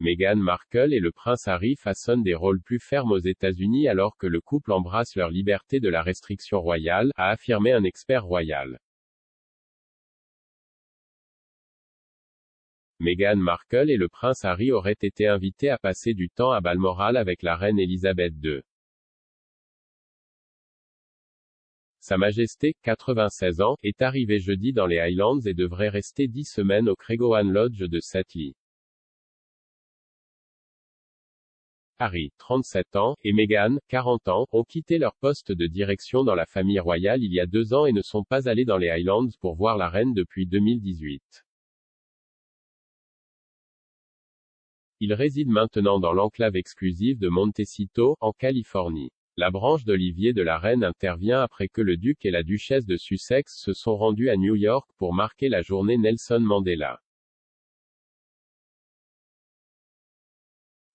Meghan Markle et le prince Harry façonnent des rôles plus fermes aux États-Unis alors que le couple embrasse leur liberté de la restriction royale, a affirmé un expert royal. Meghan Markle et le prince Harry auraient été invités à passer du temps à Balmoral avec la reine Elisabeth II. Sa Majesté, 96 ans, est arrivée jeudi dans les Highlands et devrait rester 10 semaines au Craighowan Lodge de Setley. Harry, 37 ans, et Meghan, 40 ans, ont quitté leur poste de direction dans la famille royale il y a 2 ans et ne sont pas allés dans les Highlands pour voir la reine depuis 2018. Ils résident maintenant dans l'enclave exclusive de Montecito, en Californie. La branche d'olivier de la reine intervient après que le duc et la duchesse de Sussex se sont rendus à New York pour marquer la journée Nelson Mandela.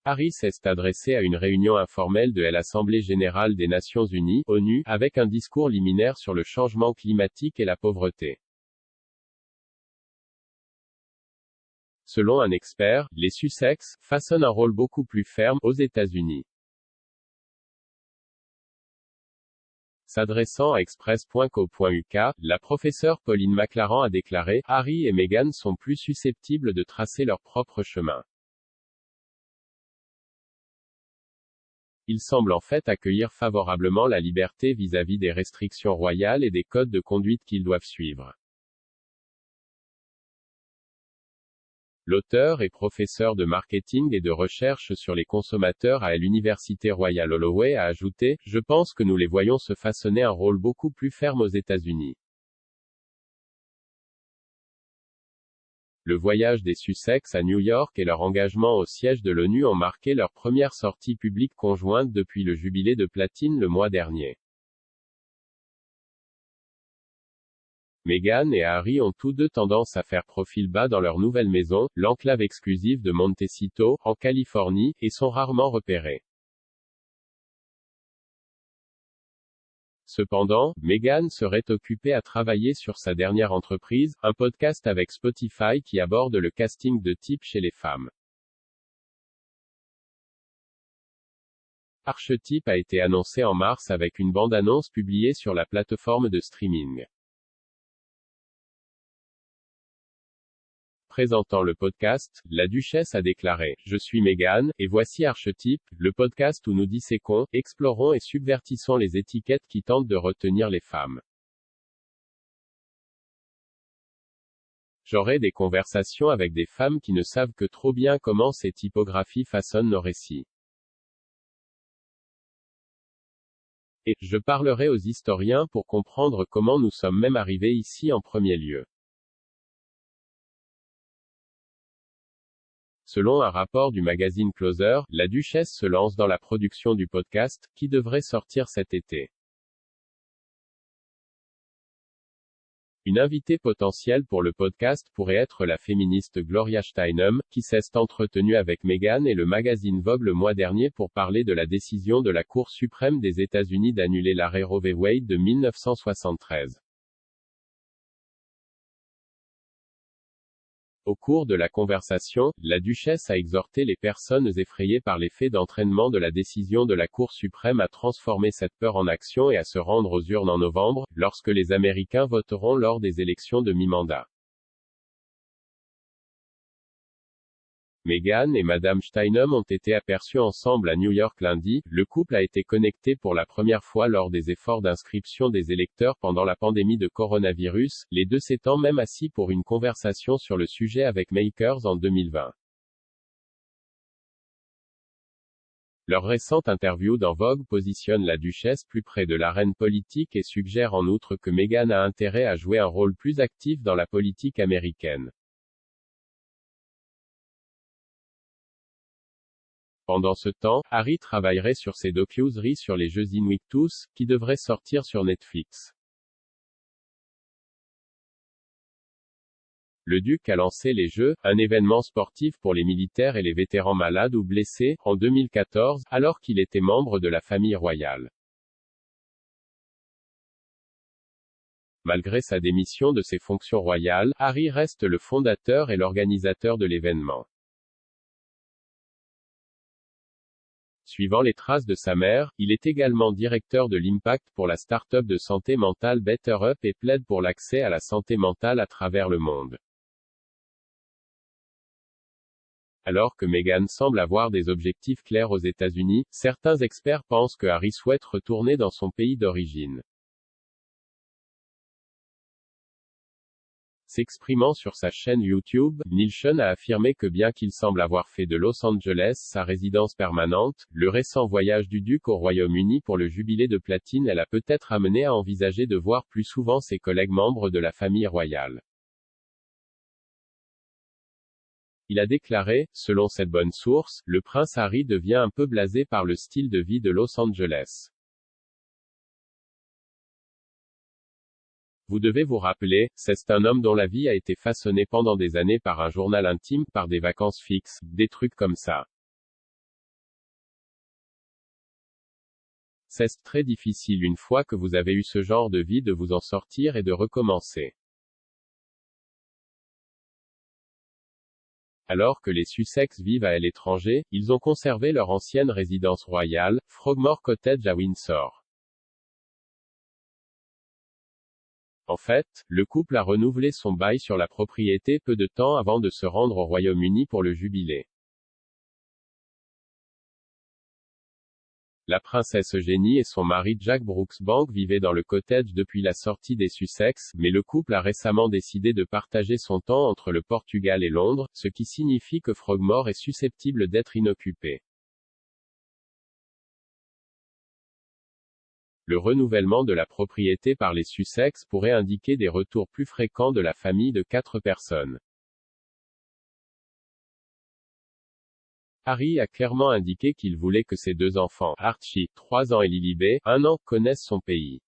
Harry s'est adressé à une réunion informelle de l'Assemblée générale des Nations unies, ONU, avec un discours liminaire sur le changement climatique et la pauvreté. Selon un expert, les Sussex façonnent un rôle beaucoup plus ferme aux États-Unis. S'adressant à express.co.uk, la professeure Pauline McLaren a déclaré « Harry et Meghan sont plus susceptibles de tracer leur propre chemin. Ils semblent en fait accueillir favorablement la liberté vis-à-vis des restrictions royales et des codes de conduite qu'ils doivent suivre. » L'auteur et professeur de marketing et de recherche sur les consommateurs à l'Université Royal Holloway a ajouté « Je pense que nous les voyons se façonner un rôle beaucoup plus ferme aux États-Unis. » Le voyage des Sussex à New York et leur engagement au siège de l'ONU ont marqué leur première sortie publique conjointe depuis le jubilé de platine le mois dernier. Meghan et Harry ont tous deux tendance à faire profil bas dans leur nouvelle maison, l'enclave exclusive de Montecito, en Californie, et sont rarement repérés. Cependant, Meghan serait occupée à travailler sur sa dernière entreprise, un podcast avec Spotify qui aborde le casting de type chez les femmes. Archetype a été annoncé en mars avec une bande-annonce publiée sur la plateforme de streaming. Présentant le podcast, la duchesse a déclaré « Je suis Meghan, et voici Archetype, le podcast où nous disséquons, explorons et subvertissons les étiquettes qui tentent de retenir les femmes. J'aurai des conversations avec des femmes qui ne savent que trop bien comment ces typographies façonnent nos récits. Et je parlerai aux historiens pour comprendre comment nous sommes même arrivés ici en premier lieu. » Selon un rapport du magazine Closer, la duchesse se lance dans la production du podcast, qui devrait sortir cet été. Une invitée potentielle pour le podcast pourrait être la féministe Gloria Steinem, qui s'est entretenue avec Meghan et le magazine Vogue le mois dernier pour parler de la décision de la Cour suprême des États-Unis d'annuler l'arrêt Roe v. Wade de 1973. Au cours de la conversation, la duchesse a exhorté les personnes effrayées par l'effet d'entraînement de la décision de la Cour suprême à transformer cette peur en action et à se rendre aux urnes en novembre, lorsque les Américains voteront lors des élections de mi-mandat. Meghan et Madame Steinem ont été aperçus ensemble à New York lundi. Le couple a été connecté pour la première fois lors des efforts d'inscription des électeurs pendant la pandémie de coronavirus, les deux s'étant même assis pour une conversation sur le sujet avec Makers en 2020. Leur récente interview dans Vogue positionne la duchesse plus près de l'arène politique et suggère en outre que Meghan a intérêt à jouer un rôle plus actif dans la politique américaine. Pendant ce temps, Harry travaillerait sur ses docu-séries sur les Jeux Invictus, qui devraient sortir sur Netflix. Le duc a lancé les Jeux, un événement sportif pour les militaires et les vétérans malades ou blessés, en 2014, alors qu'il était membre de la famille royale. Malgré sa démission de ses fonctions royales, Harry reste le fondateur et l'organisateur de l'événement. Suivant les traces de sa mère, il est également directeur de l'impact pour la start-up de santé mentale BetterUp et plaide pour l'accès à la santé mentale à travers le monde. Alors que Meghan semble avoir des objectifs clairs aux États-Unis, certains experts pensent que Harry souhaite retourner dans son pays d'origine. S'exprimant sur sa chaîne YouTube, Nielsen a affirmé que bien qu'il semble avoir fait de Los Angeles sa résidence permanente, le récent voyage du duc au Royaume-Uni pour le jubilé de platine l'a peut-être amené à envisager de voir plus souvent ses collègues membres de la famille royale. Il a déclaré, selon cette bonne source, le prince Harry devient un peu blasé par le style de vie de Los Angeles. Vous devez vous rappeler, c'est un homme dont la vie a été façonnée pendant des années par un journal intime, par des vacances fixes, des trucs comme ça. C'est très difficile une fois que vous avez eu ce genre de vie de vous en sortir et de recommencer. Alors que les Sussex vivent à l'étranger, ils ont conservé leur ancienne résidence royale, Frogmore Cottage à Windsor. En fait, le couple a renouvelé son bail sur la propriété peu de temps avant de se rendre au Royaume-Uni pour le jubilé. La princesse Eugénie et son mari Jack Brooksbank vivaient dans le cottage depuis la sortie des Sussex, mais le couple a récemment décidé de partager son temps entre le Portugal et Londres, ce qui signifie que Frogmore est susceptible d'être inoccupé. Le renouvellement de la propriété par les Sussex pourrait indiquer des retours plus fréquents de la famille de 4 personnes. Harry a clairement indiqué qu'il voulait que ses 2 enfants, Archie, 3 ans et Lilibet, 1 an, connaissent son pays.